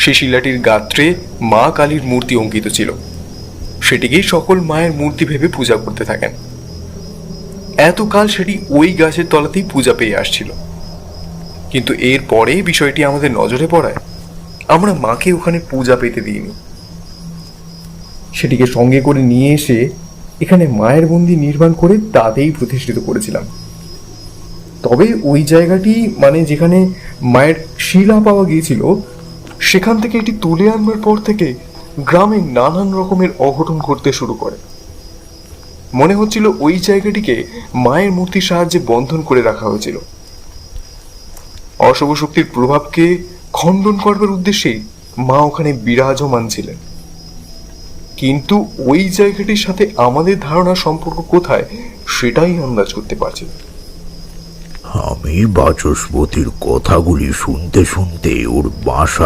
সে শিলাটির গাত্রে মা কালীর মূর্তি অঙ্কিত ছিল। সেটিকেই সকল মায়ের মূর্তি ভেবে পূজা করতে থাকেন। এতকাল সেটি ওই গাছের তলাতেই পূজা পেয়ে আসছিল। কিন্তু এর পরে বিষয়টি আমাদের নজরে পড়ায় আমরা মাকে ওখানে পূজা পেতে দিইনি। সেটিকে সঙ্গে করে নিয়ে এসে এখানে মায়ের মন্দির নির্মাণ করে তাতেই প্রতিষ্ঠিত করেছিলাম। তবে ওই জায়গাটি মানে যেখানে মায়ের শিলা পাওয়া গিয়েছিল, সেখান থেকে এটি তুলে আনবার পর থেকে গ্রামে নানান রকমের অঘটন ঘটতে শুরু করে। মনে হচ্ছিল ওই জায়গাটিকে মায়ের মূর্তির সাহায্যে বন্ধন করে রাখা হয়েছিল। অশুভ শক্তির প্রভাবকে খণ্ডন করবার উদ্দেশ্যেই মা ওখানে বিরাজমান ছিলেন। কিন্তু ওই জায়গাটির সাথে আমাদের ধারণার সম্পর্ক কোথায় সেটাই আন্দাজ করতে পারছি না। আমি বাচস্পতির কথাগুলি শুনতে শুনতে ওর বাসা